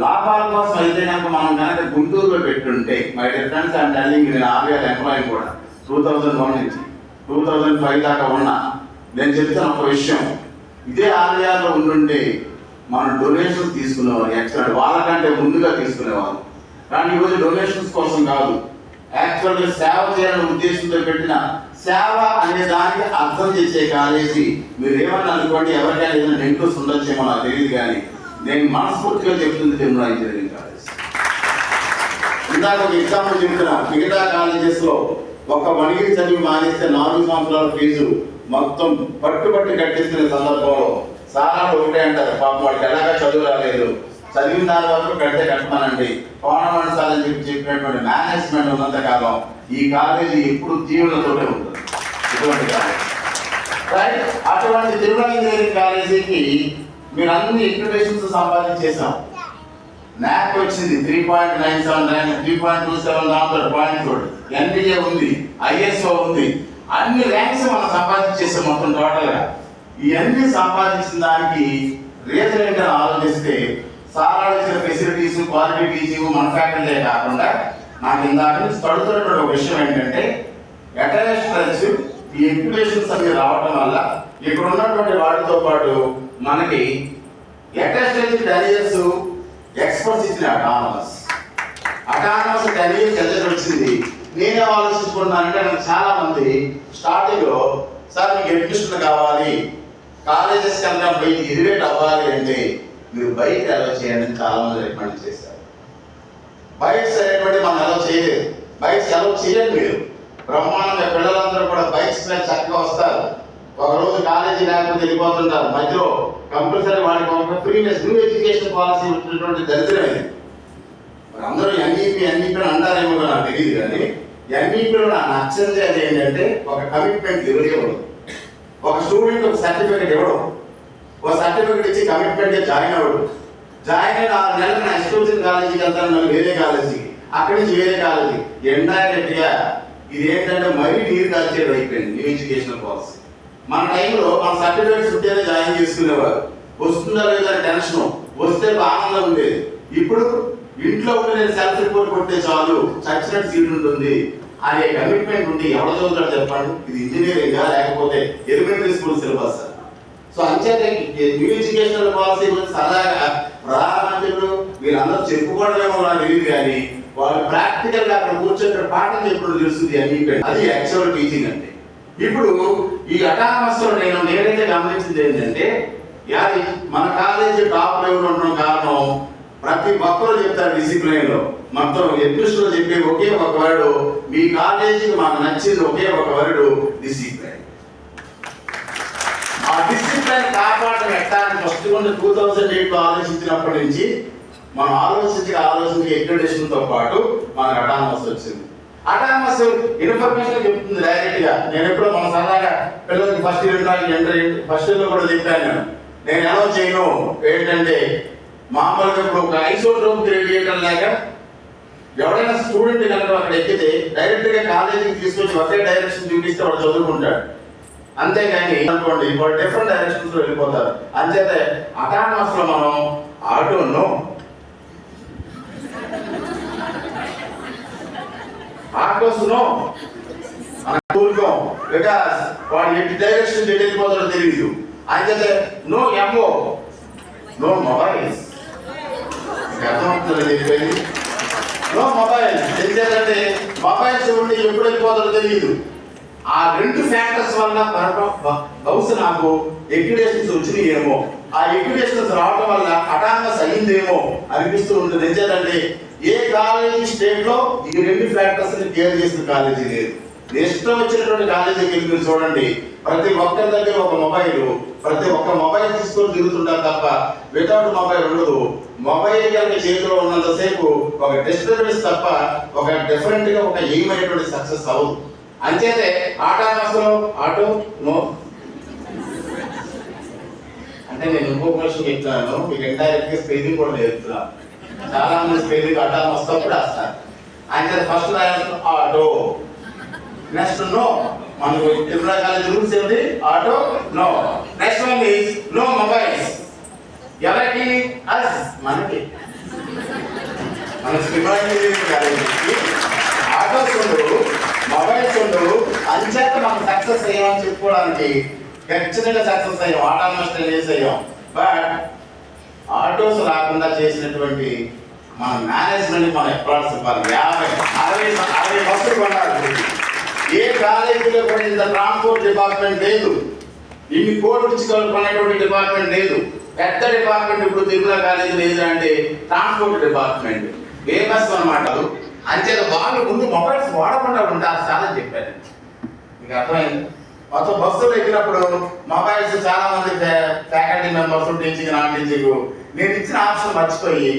లాభాల కోసం అయితే కనుక మనం కనుక గుంటూరులో పెట్టుంటే, my dear friends I'm telling, నేను ఆర్బీఐ ఎంప్లాయీ కూడా 2001 నుంచి 2005 దాకా ఉన్నా. నేను చెప్తాను ఒక విషయం, ఇదే ఆర్బీఐలో ఉండుంటే మనం డొనేషన్స్ తీసుకునేవారు, ఎక్స్ట్రా వాళ్ళకంటే ముందుగా తీసుకునేవారు. కానీ ఈరోజు డొనేషన్స్ కోసం కాదు, యాక్చువల్గా సేవ చేయాలనే ఉద్దేశంతో పెట్టిన సేవ అనే దానికి అర్థం చేసే కాలేజీ. మీరు ఏమన్నా అనుకోండి, ఎవరికైనా ఏదైనా ఇంట్రెస్ట్ ఉండొచ్చేమో నాకు తెలియదు, కానీ నేను మనస్ఫూర్తిగా చెప్తుంది తిరుమల ఇంజనీరింగ్ కాలేజ్. ఇందాక ఒక ఎగ్జాంపుల్ చెప్తున్నా, మిగతా కాలేజెస్లో ఒక వణిగిరి చదివి మానేస్తే 4 సంవత్సరాల ఫీజు మొత్తం పట్టుబట్టి కట్టిస్తున్న సందర్భంలో సారాలు ఒకటే అంటారు, పాపం వాడికి ఎలాగా చదువు రాలేదు, చదివిన దాని వరకు కడితే కట్టమనండి, గవర్నమెంట్ సార్ అని చెప్పినటువంటి మేనేజ్మెంట్ ఉన్నంత కాలం ఈ కాలేజీ ఎప్పుడు దీవులతోనే ఉంటుంది. ఇటువంటి కాలేజీ రైట్. అటువంటి తిరుమల ఇంజనీరింగ్ కాలేజీకి మీరు అన్ని ఎక్విటేషన్స్ సంపాదించేసాం. NAC వచ్చింది 3.97 ర్యాంక్, 3.27 దాంట్లో పాయింట్ తోటి, NBA ఉంది, ISO ఉంది, అన్ని ర్యాంక్స్ మనం సంపాదించేసాం మొత్తం టోటల్గా. ఇవన్నీ సంపాదించిన దానికి రీజన్ ఏంటని ఆలోచిస్తే, సారాలు ఇచ్చిన ఫెసిలిటీస్, క్వాలిటీ టీచింగ్, మన ఫ్యాకల్టీ కాకుండా నాకు ఇందాక నుంచి తడుతున్నటువంటి ఒక విషయం ఏంటంటే, అటెండెన్స్ ఈ ఎక్విటేషన్స్ అన్ని రావడం వల్ల ఇక్కడ ఉన్నటువంటి వాటితో పాటు మనకి అటెండెన్స్ 10 years ఎక్స్పర్ట్స్ ఇచ్చిన అటానమస్ 10 years ఎదురు వచ్చింది. నేనే ఆలోచించుకున్నానంటే, నాకు చాలా మంది స్టార్టింగ్ లో సార్ మీకు అడ్మిషన్ కావాలి, కాలేజెస్ కన్నా బయట ఎలివేట్ అవ్వాలి అంటే మీరు బయట ఎలా చేయండి అని చాలా మంది రికమెండ్ చేశారు. బయట సరైనటువంటి మనం ఎలా చేయలేదు, బయట సెలవు చేయండి. మీరు బ్రహ్మాండంగా పిల్లలందరూ కూడా బైక్స్ మీద చక్కగా వస్తారు, ఒకరోజు కాలేజీ లేకపోతే వెళ్ళిపోతుంటారు, మధ్యలో కంపల్సరీ వాడికి ఒక ఫ్రీనెస్ న్యూ ఎడ్యుకేషన్ పాలసీ వచ్చినటువంటి దరిద్రం ఇది. మరి అందరూ ఎన్ఈపీ అంటారేమో నాకు తెలియదు, కానీ ఎన్ఈపీలో నాకు నచ్చింది అది ఏంటంటే, ఒక కమిట్మెంట్ ఇవ్వడం, ఒక స్టూడెంట్ ఒక సర్టిఫికేట్ ఇవ్వడం, ఒక సర్టిఫికేట్ ఇచ్చి కమిట్మెంట్ జాయిన్ అవ్వడం, జాయిన్ అయిన 6 నెలలకు నా ఇష్టం వచ్చిన కాలేజీకి వెళ్తాను, మళ్ళీ వేరే కాలేజీకి, అక్కడి నుంచి వేరే కాలేజీ. ఇండైరెక్ట్గా ఇది ఏంటంటే మరీ నీరు కాల్చేది అయిపోయింది న్యూ ఎడ్యుకేషన్ పాలసీ. మన టైంలో మన సర్టిఫికేట్స్ ఉంటేనే జాయిన్ చేసుకునేవారు, వస్తుందా లేదా టెన్షన్, వస్తే ఆనందం ఉండేది. ఇప్పుడు ఇంట్లో ఉండి నేను సెల్ఫ్ రిపోర్ట్ కొట్టే చాలు, చచ్చినట్టు సీట్ ఉంటుంది అనే కమిట్మెంట్ ఉండి ఎవరు చదువుతాడు చెప్పండి? ఇది ఇంజనీరింగా లేకపోతే ఎలిమెంటరీ స్కూల్ సిలబస్? సో అంచేతే న్యూ ఎడ్యుకేషనల్ పాలసీ గురించి సరదాగా ప్రధానమంత్రులు వీళ్ళందరూ చెప్పుకోవడమేమో నాకు తెలియదు, కానీ వాళ్ళు ప్రాక్టికల్ గా అక్కడ కూర్చొని పాఠం చెప్పడం తెలుస్తుంది అని. అది యాక్చువల్ టీచింగ్ అంటే. ఇప్పుడు ఈ అటానమస్ లో నేనైతే గమనించింది ఏంటంటే, మన కాలేజీ టాప్ లెవెల్ ఉండడం కారణం ప్రతి ఒక్కరు చెప్తారు డిసిప్లైన్ లో, మొత్తం అడ్మిషన్ లో చెప్పే ఒకే ఒక వర్డ్, మీ కాలేజీకి మాకు నచ్చింది ఒకే ఒక వర్డ్, డిసిప్లైన్. ఆ డిసిప్లైన్ కాపాడడం ఎట్లా అని ఫస్ట్ 2008 ఆలోచించినప్పటి నుంచి మనం ఆలోచించి ఎడ్యుకేషన్ తో పాటు మనకు అటానమస్ వచ్చింది. అటానమస్ ఇన్ఫర్మేషన్ చెప్తుంది డైరెక్ట్ గా. నేను ఎప్పుడో మన సరదాగా పిల్లలకి ఫస్ట్ ఇయర్ లో కూడా చెప్పాను, నేను ఎలా చేయను ఏంటంటే, మామూలుగా ఇప్పుడు ఒక ఐసోట్రోప్ రేడియేటర్ లేక ఎవరైనా స్టూడెంట్ కనుక అక్కడ ఎక్కితే డైరెక్ట్ గా కాలేజీకి తీసుకొచ్చి ఒకే డైరెక్షన్ చూపిస్తే వాడు చదువుకుంటాడు, అంతేగాని అనుకోండి వాళ్ళు డిఫరెంట్ డైరెక్షన్స్ లో వెళ్ళిపోతారు. అంచేతే అటానమస్ లో మనం ఆటోను కూరుకోం, బికాస్ వాడు ఎట్టి డైరెక్షన్ వెళ్ళిపోతాడో తెలియదు. అంచేతే నో ఎంఓ, నో మొబైల్స్. అర్థమవుతుంది తెలియదు, నో మొబైల్స్. ఎందుకంటే మొబైల్స్ ఉండి ఎప్పుడు వెళ్ళిపోతాడో తెలియదు. ఆ 2 ఫ్యాక్టర్స్ వల్ల బహుశా నాకు ఎక్విడేషన్స్ వచ్చినాయి ఏమో, ఆ ఎక్విడేషన్స్ రావడం వల్ల అటానమస్ అయ్యిందేమో అనిపిస్తూ ఉంటుంది. ఎందుకంటే ఏ కాలేజీ స్టేట్ లో ఈ 2 ఫ్యాక్టర్స్ ని కేర్ చేసిన కాలేజీ లేదు. ఇష్టం వచ్చినటువంటి కాలేజీకి వెళ్ళి మీరు చూడండి, ప్రతి ఒక్కరి దగ్గర ఒక మొబైల్, ప్రతి ఒక్క మొబైల్ తీసుకొని తిరుగుతుంటారు తప్ప వితౌట్ మొబైల్ ఉండదు. మొబైల్ కనుక చేతిలో ఉన్నంతసేపు ఒక డిస్టర్బెన్స్ తప్ప ఒక డిఫరెంట్ గా ఒక ఎయిమ్ అనేటువంటి సక్సెస్ అవ్వదు. అంచేతే అటానమస్ లో ఆటో నో అంటే నేను ఇంకొక విషయం చెప్తున్నాను, మీకు ఇండైరెక్ట్ గా స్పెల్లింగ్ కూడా నేర్పుతున్నాను. చాలా మంది స్పెల్లింగ్ అటానమస్ తో కూడా వస్తారు. అంచేత ఫస్ట్ ఆటో నెక్స్ట్ నో. మనకు తిరుమల కాలేజ్ రూల్స్ ఏంటి? Auto no. Next one is no mobiles. ఎవరికి? అస్, మనకి. మన తిరుమల కాలేజీకి ఆటోస్ ఉండవు, మొబైల్స్ ఉండవు. అంచేత మనం సక్సెస్ అయ్యామని చెప్పుకోవడానికి ఖచ్చితంగా సక్సెస్ అయ్యాం, ఆటోనమస్ ట్రైన్ అయ్యాం. బట్ ఆటోస్ రాకుండా చేసినటువంటి మన మేనేజ్మెంట్ మనం ఎప్లాట్స్ ఇవ్వాలి. 50-60 బస్సులు కొనాలి. ఏ కాలేజీలో కూడా ఇంత ట్రాన్స్పోర్ట్ డిపార్ట్మెంట్ లేదు, ఇన్ని కోట్లు ఇచ్చి కొనేటువంటి డిపార్ట్మెంట్ లేదు. పెద్ద డిపార్ట్మెంట్ ఇప్పుడు తిరుమల కాలేజీ లేదు అంటే ట్రాన్స్పోర్ట్ డిపార్ట్మెంట్ ఫేమస్ అన్నమాట. అంచేత వాళ్ళు ముందు మొబైల్స్ వాడకుండా ఉంటారు చాలా చెప్పారు. మీకు అర్థమైంది? మొత్తం బస్సులు ఎక్కినప్పుడు మొబైల్స్ చాలా మంది faculty members teaching non teaching నేను ఇచ్చిన ఆప్షన్ మర్చిపోయి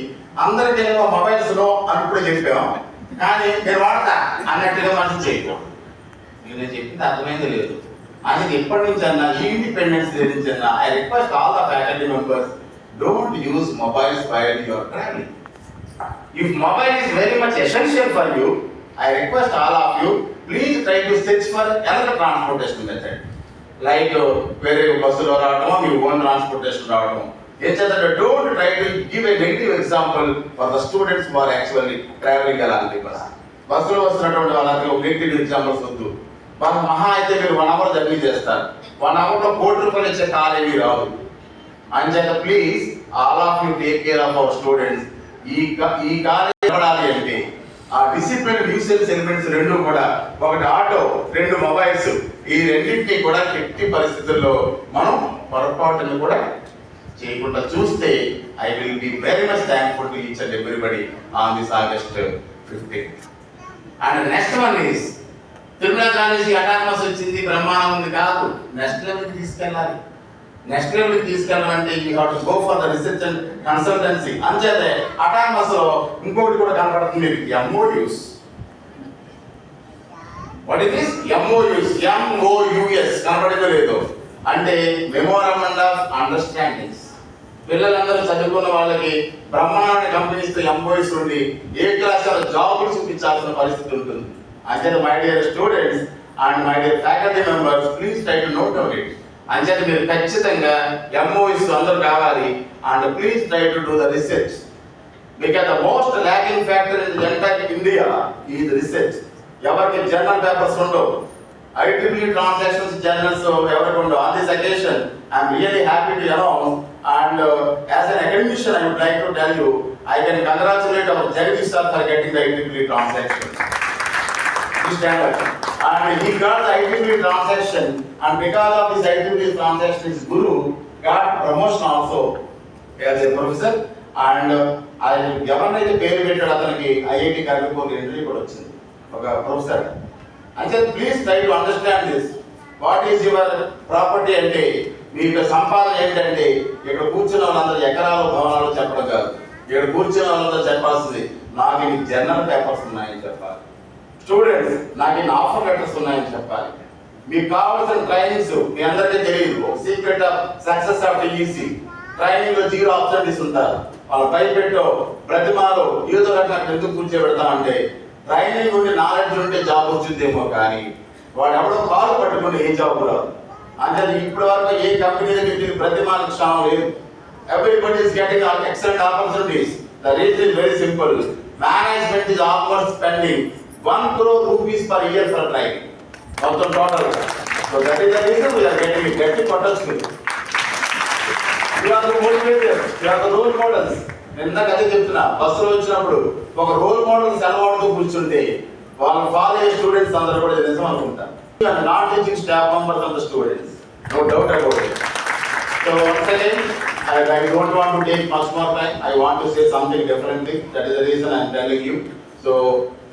అందరికీ మొబైల్స్ నో అని కూడా చెప్పాము. కానీ నేను వాడతా అన్నట్టుగా మనం చేయకు. నేను చెప్పింది అర్థమైంది లేదు. అందుకే ఎప్పటి నుంచి అన్నా ఇండిపెండెన్స్ డే నుంచి అన్నా I request all the faculty members, don't use mobiles while you are traveling. If mobile is very much essential for you, I request all of you, please try to search for another transportation method. Like వేరే బస్సులో రావడం, మీ own transportation రావడం. Don't try to give a negative example for the students who are actually traveling along the bus. బస్సులో వస్తున్నటువంటి వాళ్ళకి negative examples వద్దు. వాళ్ళు మహా అయితే మీరు 1 hour జర్నీ చేస్తారు, 1 hourలో ₹1 ఇచ్చే కాల్ ఏమీ రాదు. అంచేత please all of you take care of our students. ఈ కాలేజ్ ఇవ్వడాలి అంటే ఆ డిసిప్లిన్ న్యూసెన్స్ ఎలిమెంట్స్ రెండు కూడా, ఒకటి ఆటో, 2 మొబైల్స్, ఈ రెండింటినీ కూడా ఎట్టి పరిస్థితుల్లో మనం పొరపాటును కూడా చేయకుండా చూస్తే I will be very much thankful to each and everybody on this August 15th. And next one is Tirumala college autonomous వచ్చింది, బ్రహ్మాండం ఉంది కాదు, నెక్స్ట్ లెవెల్కి తీసుకెళ్ళాలి. నెక్స్ట్ లెవెల్కి తీసుకెళ్ళాలంటే you have to go for the research and consultancy. అంచేతే autonomous లో ఇంకొకటి కూడా కనపడుతుంది మీకు, MOUs. What is this? MOUs కనపడిందో లేదో అంటే మెమోరాండం ఆఫ్ అండర్స్టాండింగ్స్. పిల్లలందరూ చదువుకున్న వాళ్ళకి బ్రహ్మాండ కంపెనీస్ తో MOUs ఉండి ఏ క్లాస్ జాబులు చూపించాల్సిన పరిస్థితి ఉంటుంది. అంచేత my dear students and my dear faculty members, please try to note down it. అంచేత మీరు ఖచ్చితంగా MOUs అందరూ కావాలి. And please try to do the research, because the most lacking factor in the entire India is research. ఎవరికి journal papers ఉండవు, IEEE transactions journals ఎవరికి ఉండవు. On this occasion I'm really happy to announce and as an academician I would like to tell you I can congratulate our Jagdish sir for getting the IEEE transactions. He stand up and he got the IEEE transaction, and because of this IEEE transaction his guru got promotion also as a professor. And ఎవరినైతే పేరు పెట్టాడు అతనికి IIT Kurnool interview కూడా వచ్చింది, ఒక professor. అంటే please try to understand this. What is your property అంటే మీ సంపాదన ఏంటంటే ఇక్కడ కూర్చున్న వాళ్ళందరూ ఎకరాలు భవనాలు చెప్పడం కాదు, ఇక్కడ కూర్చున్న వాళ్ళందరూ చెప్పాల్సింది నాకు ఇన్ని జర్నల్ పేపర్స్ ఉన్నాయని చెప్పాలి. స్టూడెంట్స్ నాకు ఇన్ని ఆఫర్ లెటర్స్ ఉన్నాయని చెప్పాలి. మీకు కావాల్సిన ట్రైనింగ్స్ మీ అందరికీ తెలియదు. Secret of success of TEC training లో 0 ఆపర్చునిటీస్ ఉంటారు. వాళ్ళు భయపెట్టో బ్రతిమాలో ఏదో రకంగా ఎందుకు కూర్చోబెడతామంటే ట్రైనింగ్ ఉండి నాలెడ్జ్ ఉంటే జాబ్ వచ్చిందేమో, కానీ వాడు ఎవడో కాలు పట్టుకుంటే ఏ జాబ్ రాదు. అంటే ఇప్పటి వరకు ఏ కంపెనీ దగ్గర ప్రతిమాలకు క్షామం లేదు. Everybody is getting excellent opportunities. The reason is very simple. Management is almost spending 1 crore rupees per year for training. మొత్తం total. So that is the reason we are getting it. గట్టి కొట్టొచ్చు. You are the motivator, you are the role models. నేను ఇందాక అదే చెప్తున్నా, బస్సులో వచ్చినప్పుడు ఒక రోల్ మోడల్ సెలవాడుతూ కూర్చుంటే వాళ్ళు ఫాలో అయ్యే స్టూడెంట్స్ అందరూ కూడా నిజం అనుకుంటారు. And not teaching staff members of the students, no doubt about it. So once again, I don't want to take much more time. I want to say something differently. That is the reason I am telling you. So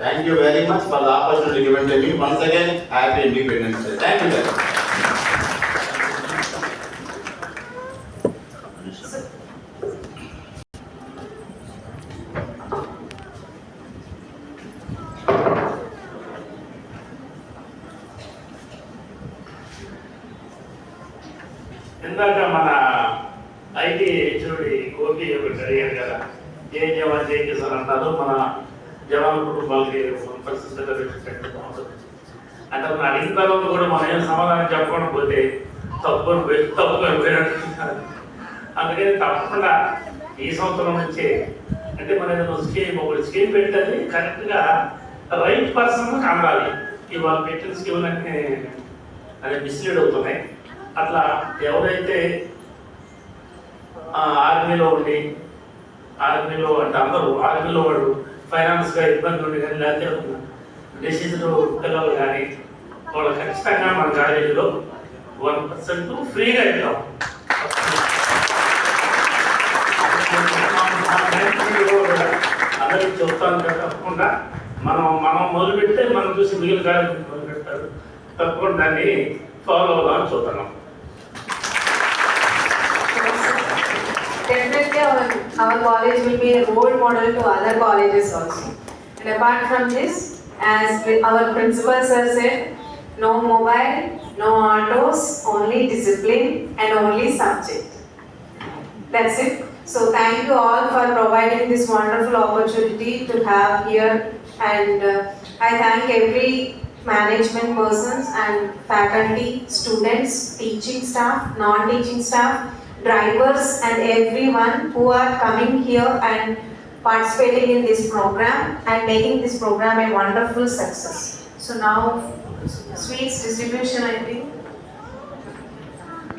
thank you very much for the opportunity given to me. Once again, happy Independence Day. Thank you very much. ఇందాక మన IT HOD Gopi ఒకటి అడిగారు కదా, ఏ జవాన్ చేశారు అంటారు. మన జవాన్ కుటుంబాలకి పరిస్థితులు అంటే మనం అడిగిన తర్వాత కూడా మనం ఏం సమాధానం చెప్పకుండా పోతే తప్పు అయిపోయినట్టు. అందుకని తప్పకుండా ఈ సంవత్సరం నుంచే అంటే మన ఒకటి స్కీమ్ పెట్టేది కరెక్ట్గా రైట్ పర్సన్ కనడాలి. ఇవాళ పెట్టిన స్కీములన్నీ అది మిస్లీడ్ అవుతున్నాయి. అట్లా ఎవరైతే ఆర్మీలో అంటే అందరూ ఆర్మీలో వాడు ఫైనాన్స్గా ఇబ్బంది ఉండి కానీ లేకపోతే డిసీజ్డ్ పిల్లలు కానీ వాళ్ళు ఖచ్చితంగా మన కాలేజీలో 1% ఫ్రీగా ఇద్దాం. అందరికి చెప్తాను తప్పకుండా మనం మొదలుపెడితే మనం చూసి మిగిలిన కాలేజీ మొదలు పెడతారు. తప్పకుండా దాన్ని ఫాలో అవుదామని చూస్తున్నాం. Definitely our college will be a role model to other colleges also. And apart from this, as our principal sir said, no mobile, no autos, only discipline and only subject. That's it. So thank you all for providing this wonderful opportunity to have here, and I thank every management persons and faculty, students, teaching staff, non-teaching staff, drivers and everyone who are coming here and participating in this program and making this program a wonderful success. So now sweets distribution, I think.